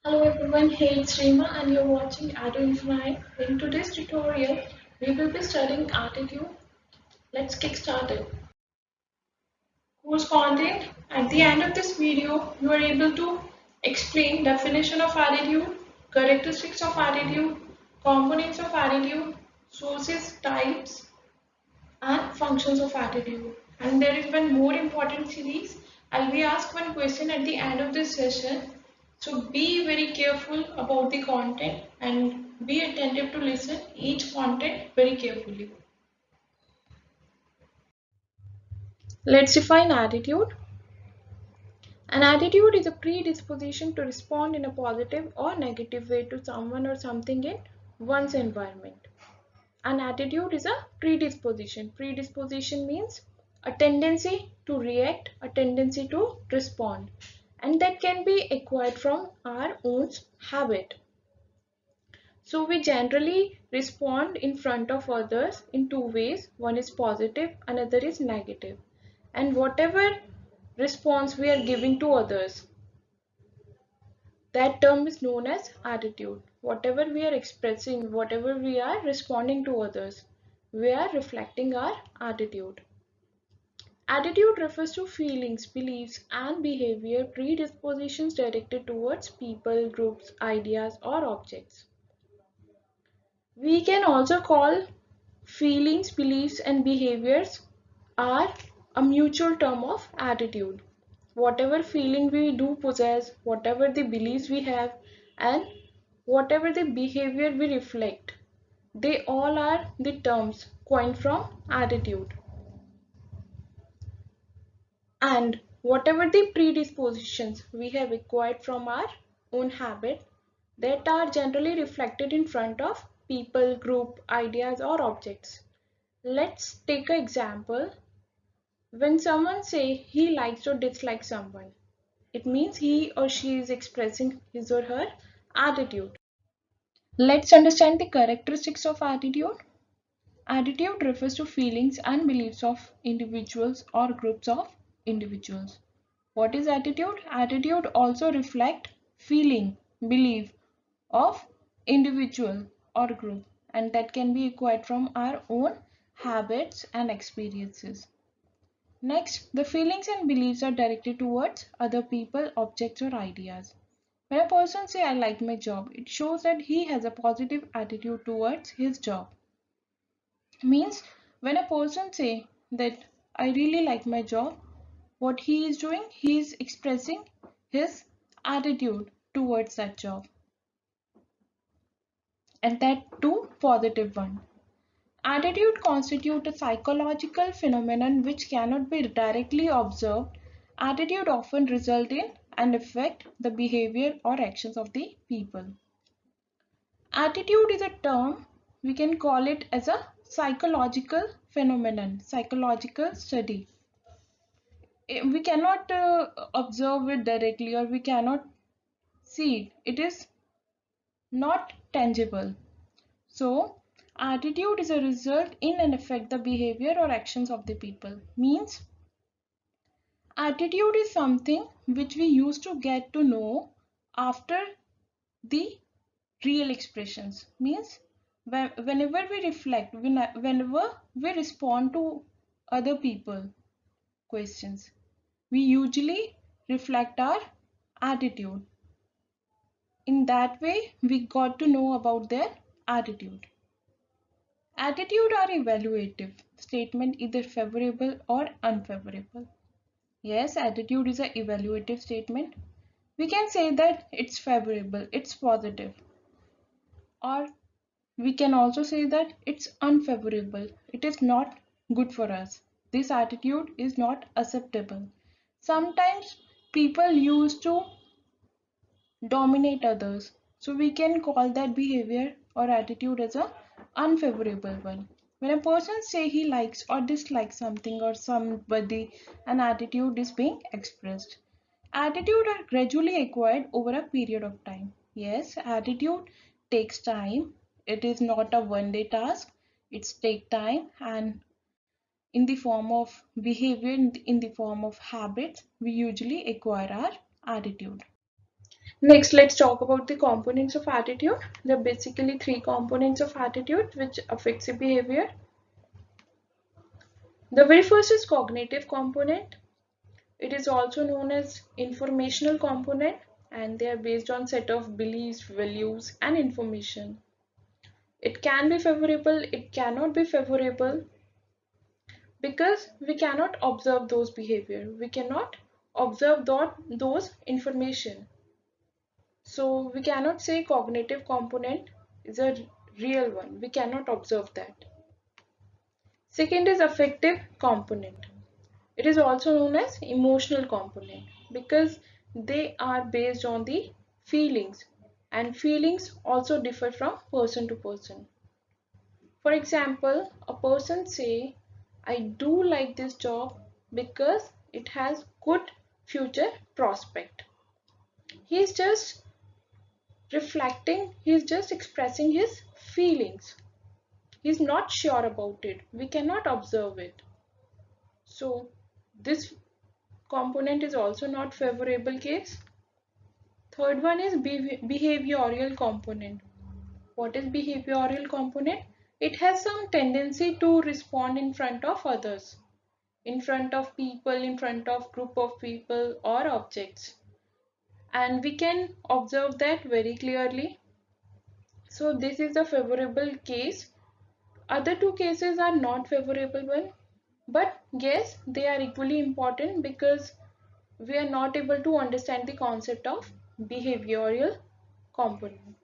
Hello everyone, hey it's Reema and you're watching Ado Infinite. In today's tutorial, we will be studying attitude. Let's get started. Course content. At the end of this video, you are able to explain definition of attitude, characteristics of attitude, components of attitude, sources, types, and functions of attitude. And there is one more important series. I'll be asked one question at the end of this session. So be very careful about the content and be attentive to listen each content very carefully. Let's define attitude. An attitude is a predisposition to respond in a positive or negative way to someone or something in one's environment. An attitude is a predisposition. Predisposition means a tendency to react, a tendency to respond, and that can be acquired from our own habit. So we generally respond in front of others in two ways. One is positive, another is negative. And whatever response we are giving to others, that term is known as attitude. Whatever we are expressing, whatever we are responding to others, we are reflecting our attitude. Attitude refers to feelings, beliefs, and behavior predispositions directed towards people, groups, ideas, or objects. We can also call feelings, beliefs, and behaviors are a mutual term of attitude. Whatever feeling we do possess, whatever the beliefs we have, and whatever the behavior we reflect, they all are the terms coined from attitude. And whatever the predispositions we have acquired from our own habit that are generally reflected in front of people, group, ideas, or objects. Let's take an example. When someone say he likes or dislikes someone, it means he or she is expressing his or her attitude. Let's understand the characteristics of attitude. Attitude refers to feelings and beliefs of individuals or groups of individuals. What is attitude? Attitude also reflect feeling, belief of individual or group, and that can be acquired from our own habits and experiences. Next, the feelings and beliefs are directed towards other people, objects, or ideas. When a person says I like my job, it shows that he has a positive attitude towards his job. Means when a person say that I really like my job, what he is doing, he is expressing his attitude towards that job, and that too positive one. Attitude constitutes a psychological phenomenon which cannot be directly observed. Attitude often results in and affect the behavior or actions of the people. Attitude is a term, we can call it as a psychological phenomenon, psychological study. We cannot observe it directly or we cannot see it. It is not tangible. So, attitude is a result in and affect the behavior or actions of the people. Means, attitude is something which we used to get to know after the real expressions. Means, whenever we reflect, whenever we respond to other people questions, we usually reflect our attitude. In that way, we got to know about their attitude. Attitude are evaluative statement, either favorable or unfavorable. Yes, attitude is an evaluative statement. We can say that it's favorable, it's positive, or we can also say that it's unfavorable, it is not good for us. This attitude is not acceptable. Sometimes people used to dominate others. So we can call that behavior or attitude as a unfavorable one. When a person say he likes or dislikes something or somebody, an attitude is being expressed. Attitude are gradually acquired over a period of time. Yes, attitude takes time. It is not a one-day task. It's take time, and in the form of behavior, in the form of habits, we usually acquire our attitude. Next, let's talk about the components of attitude. There are basically three components of attitude which affects the behavior. The very first is cognitive component. It is also known as informational component, and they are based on set of beliefs, values, and information. It can be favorable, it cannot be favorable, because we cannot observe those behavior. We cannot observe those information. So we cannot say cognitive component is a real one. We cannot observe that. Second is affective component. It is also known as emotional component because they are based on the feelings, and feelings also differ from person to person. For example, a person say, I do like this job because it has good future prospect. He is just reflecting, he is just expressing his feelings. He is not sure about it. We cannot observe it. So this component is also not favorable case. Third one is behavioral component. What is behavioral component? It has some tendency to respond in front of others, in front of people, in front of group of people or objects. And we can observe that very clearly. So this is a favorable case. Other two cases are not favorable one. But yes, they are equally important because we are not able to understand the concept of behavioral component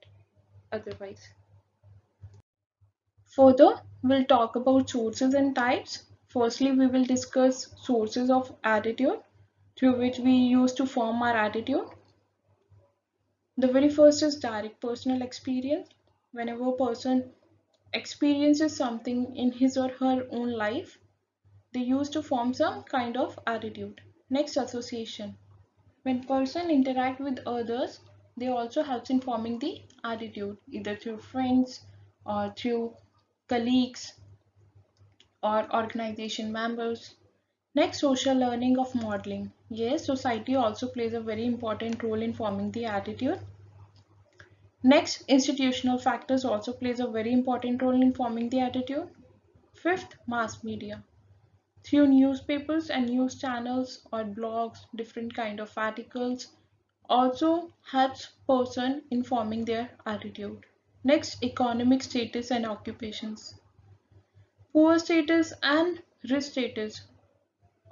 otherwise. Further, we'll talk about sources and types. Firstly, we will discuss sources of attitude through which we use to form our attitude. The very first is direct personal experience. Whenever a person experiences something in his or her own life, they use to form some kind of attitude. Next, association. When person interact with others, they also helps in forming the attitude, either through friends or through colleagues or organization members. Next, social learning of modeling. Yes, society also plays a very important role in forming the attitude. Next, institutional factors also plays a very important role in forming the attitude. Fifth, mass media. Through newspapers and news channels or blogs, different kind of articles also helps person in forming their attitude. Next, economic status and occupations. Poor status and rich status,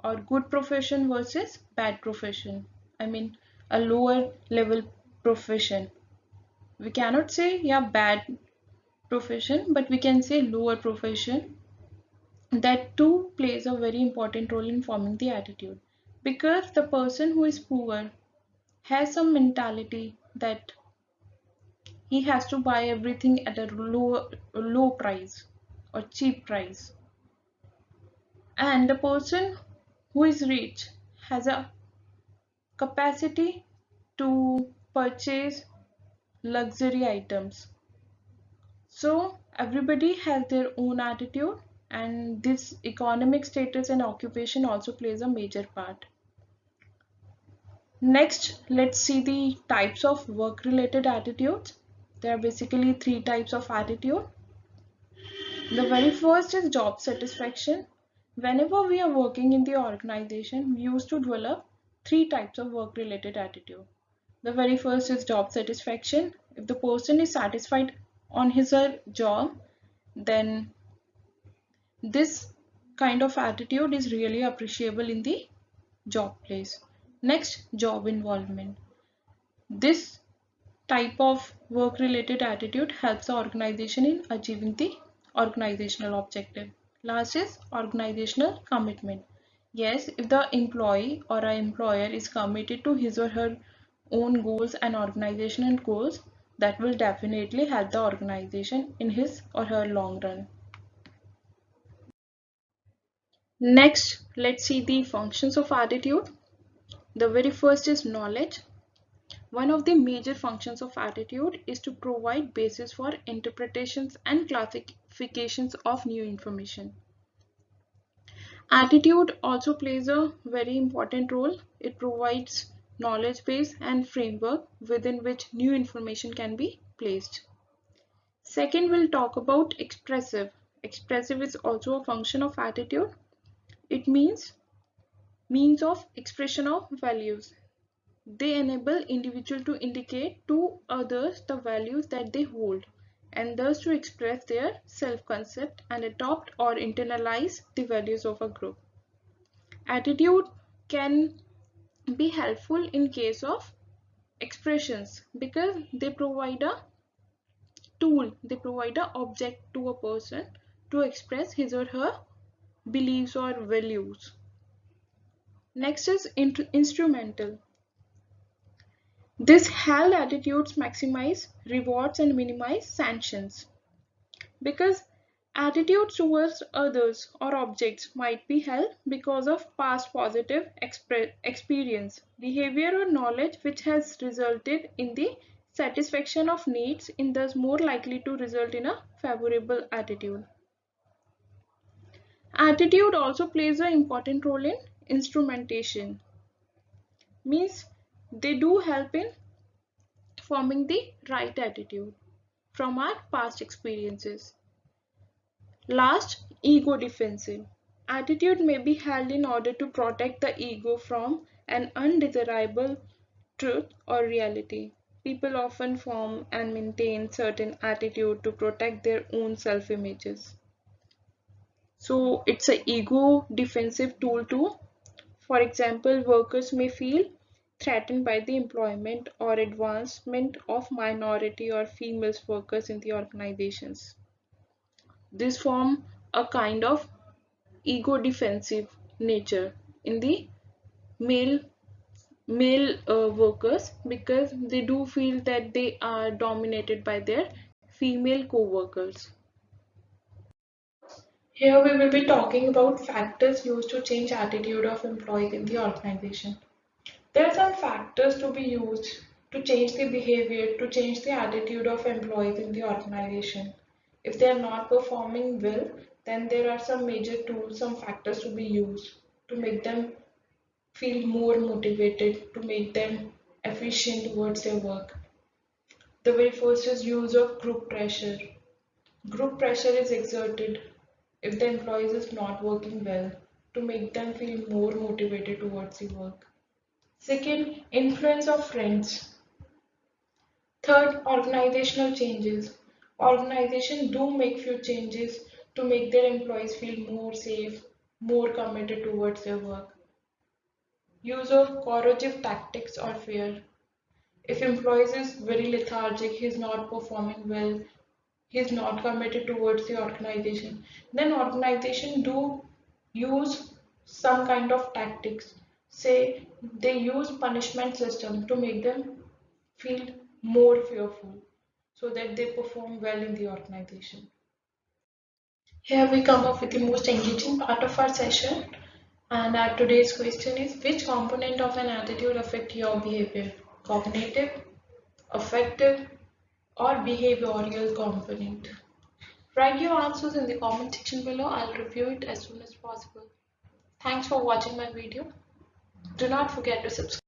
or good profession versus bad profession. I mean, a lower level profession. We cannot say, yeah, bad profession, but we can say lower profession. That too plays a very important role in forming the attitude. Because the person who is poor has some mentality that he has to buy everything at a low price or cheap price. And the person who is rich has a capacity to purchase luxury items. So everybody has their own attitude, and this economic status and occupation also plays a major part. Next, let's see the types of work related attitudes. There are basically three types of attitude. The very first is job satisfaction. Whenever we are working in the organization, we used to develop three types of work related attitude. The very first is job satisfaction. If the person is satisfied on his or her job, then this kind of attitude is really appreciable in the job place. Next, job involvement. This type of work related attitude helps the organization in achieving the organizational objective. Last is organizational commitment. Yes, if the employee or an employer is committed to his or her own goals and organizational goals, that will definitely help the organization in his or her long run. Next, let's see the functions of attitude. The very first is knowledge. One of the major functions of attitude is to provide basis for interpretations and classifications of new information. Attitude also plays a very important role. It provides knowledge base and framework within which new information can be placed. Second, we'll talk about expressive. Expressive is also a function of attitude. It means means of expression of values. They enable individual to indicate to others the values that they hold and thus to express their self-concept and adopt or internalize the values of a group. Attitude can be helpful in case of expressions because they provide a tool, they provide an object to a person to express his or her beliefs or values. Next is instrumental. This held attitudes maximize rewards and minimize sanctions because attitudes towards others or objects might be held because of past positive experience, behavior or knowledge which has resulted in the satisfaction of needs and thus more likely to result in a favorable attitude. Attitude also plays an important role in instrumentation, means they do help in forming the right attitude from our past experiences. Last, ego defensive. Attitude may be held in order to protect the ego from an undesirable truth or reality. People often form and maintain certain attitude to protect their own self-images. So it's an ego defensive tool too. For example, workers may feel threatened by the employment or advancement of minority or female workers in the organizations. This form a kind of ego defensive nature in the male workers because they do feel that they are dominated by their female co-workers. Here we will be talking about factors used to change attitude of employees in the organization. There are some factors to be used to change the behavior, to change the attitude of employees in the organization. If they are not performing well, then there are some major tools, some factors to be used to make them feel more motivated, to make them efficient towards their work. The very first is use of group pressure. Group pressure is exerted if the employees is not working well to make them feel more motivated towards the work. Second, influence of friends. Third, organizational changes. Organizations do make few changes to make their employees feel more safe, more committed towards their work. Use of corrosive tactics or fear. If employees is very lethargic, he's not performing well, he's not committed towards the organization, then organization do use some kind of tactics. Say they use punishment system to make them feel more fearful so that they perform well in the organization. Here we come up with the most engaging part of our session, and our today's question is, which component of an attitude affect your behavior? Cognitive, affective, or behavioral component? Write your answers in the comment section below. I'll review it as soon as possible. Thanks for watching my video. Do not forget to subscribe.